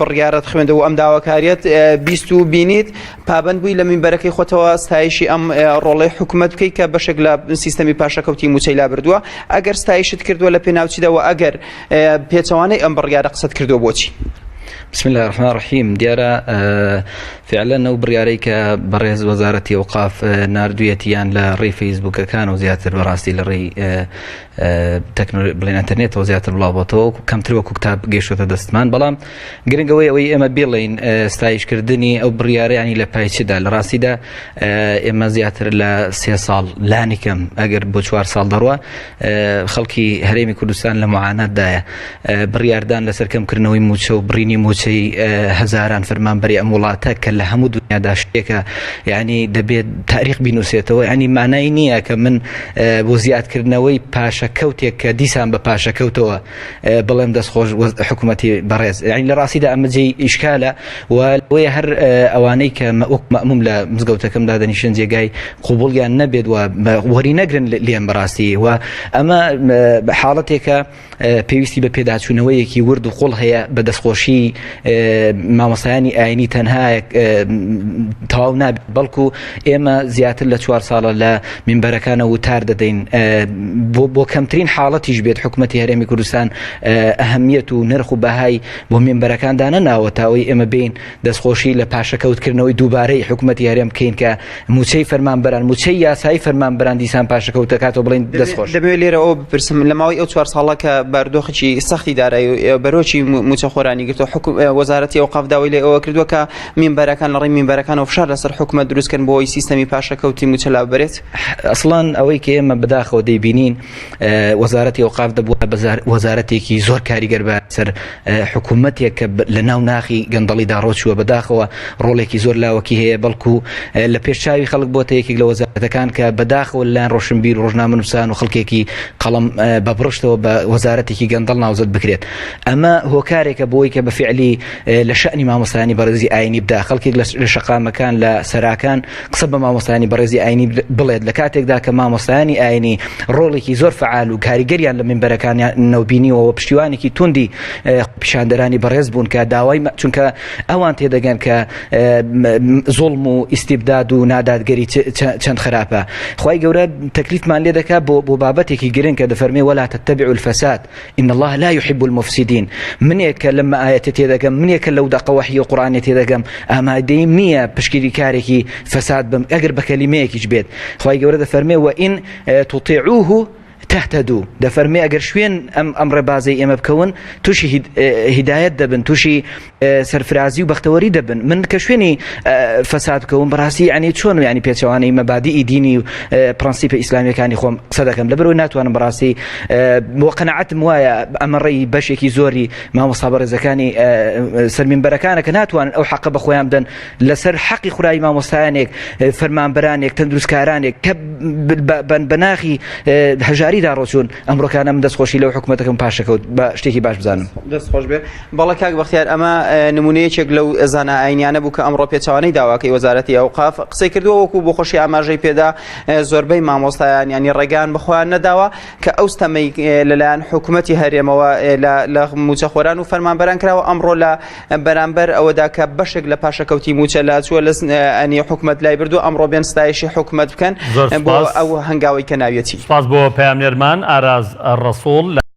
بڕیارەت خوێندەوە ئەم داواکاریەت بیست و بینیت پابند بووی لە مینبەرەکەی خۆتەوە ستایشی ئەم ڕۆڵەی حکوومەت بکەیت کە بەشێک لە سیستەمی پاشەکەوتی موچەی لا بردووە ئەگەر ستایشت کردووە لە پێناوچیدەوە ئەگەر پێچەوانەی ئەم بڕیارە قسەت کردووە بۆچی؟ بسم الله الرحمن الرحيم ديارة فعلا نو برياريك برز وزارة أوقاف ناردويتيان لري فيسبوك كانوا زيادة براسي لري تكنولوجيا بالإنترنت وزيادة البلاغوتو كم تلو كتاب جيشو تدستمان بلام قرن قوي أوي إما بيلين ستايش كردني أو برياري يعني لبايتش دا لراسي دا إما زيادة لسي صال لانكم أجر بوشوار صال دروا خلقي هريمي كردستان لمعاناة دايا برياردان لسركم كرنوي موشو بريني موشي هزاران فرمان بري أمولاتك كلا همو دنيا داشتيك يعني دبيت تاريخ بنوسيته يعني معناه إني كمن بوزيات كرنوي باشا كوتيك ديسان بباشا كوتوا بلهم دس خوش حكومتي برز يعني لراسي ده أمجي إشكاله ويهر أوانيك مأموم لمزقوتكم ده دنيشن زي جاي قبول يعني نبيد ووري نجرن ليم براسي وأما حالتك بيوستي ببيدات شنوية كي ورد وقول هي بدس خوشي ما مصياني عيني تنها تواونا بلكو إما زيادة لشوار صالة لا من بركانه وتارد دين بو كمترين حالتي جبيت حكومتي هرمي كردستان أهمية ونرخو بهاي بو من بركان داننا وتاوي إما بين دس خوشي لباشا كوت كرنوي دوباري حكومتي هرم كين كموشي فرمان بران موشي ياساي فرمان بران ديسان باشا كوت كاتو بلين دس خوش دبي ليرة أو برسم لماوي أو شوار صالة كبردوخشي سختي داري بروشي متخوراني قلتو حكم وزارة أوقاف داويلي أو كردوا كمن بركان لري من بركان وفشار لسر حكومة دروس كان بوي سيستمي باشا كوتي متلا بريت أصلاً أويك إما بداخل ودي بينين وزارة أوقاف دبوا وزارتي كي زور كاري قربا سر حكومتي لناو ناخي قندلي داروتش وبداخل روليكي زور لا وكي هي بلكو لبيرشاوي خلق بوتيكي لوزارة كان كبداخل لان روشنبير روجنا منفسان وخلقيكي قلم ببرشتو بوزارتي كي قندلنا وزد بكريت أما هو كاريك بويك بفعلي لشأني ما مصاني برزي عيني بداخل كي لشقا مكان لسراكان قصب ما مصاني برزي عيني بلد لكاتك ذاك ما مصاني عيني رولي كي زور فعال وكاري قريان لمن بركان نوبيني وبشتواني كي توندي بشاندراني برز بون كداوي چونك اوان تيدگان ك ظلم واستبداد ونادات قري چند خرابه خوي گورا تكليف مان لدك بو بابتك جرين كدفرمي ولا تتبعوا الفساد ان الله لا يحب المفسدين من يك لما ايه تيدگم من يك لو دق وحي قران تيدگم اما دي 100 بشكيري كاريكي فساد بم اقر بكلميك جبيت خوي گورا دفرمي وان تطيعوه تهتدوا دفرمي اگر شوين امر بازي ام بكون توشي هداية دبن توشي سرفرازي وبختوري دبن من كشويني فساد كون براسي يعني شلون يعني بيتشواني مبادئ ديني برانسيب اسلامي كان يخوم صدقم لبروينات وانا براسي وقناعت موايا امري بشكي زوري ما مصابر زكاني سر من بركانه كانت وان او حق بخويا بدن لسر حقي خراي ما مستانك فرمان برانك تندرس كارانك بناخي هجاري داروچون ئەمڕۆ کانە من دەستخۆشی لەو حکومەتەکەم پاشەکەوت بە شتێکی باش بزانم دەستخۆش بێ بەڵێ کاک بەختیار ئەمە نمونەیەکێک لەو زانە ئاینیانە بوو کە ئەمڕۆ پێچەوانەی داواکەی وەزارەتی ئەوقاف قسەی کردووە وەکو بۆ خۆشی ئاماژەی پێدا زۆربەی مامۆستایان ینی ڕێگان بخۆیان نەداوە کە ئەو ستەمەی لەلایەن حکومەتی هەرێمەوە لە موچەخۆران و فەرمانبەران کراوە ئەمڕۆ لە بەرامبەر ئەوەدا کە بەشێک لە پاشەکەوتی موچە لا چووە لە ئەنی حکومەت لای بردو ئەمڕۆ بێن ستایشی حکومەت بکەن بۆ ئەو هەنگاوی کە ناویەتی سپاس بۆ پەیامنێرمان ئاراز ڕەسوڵ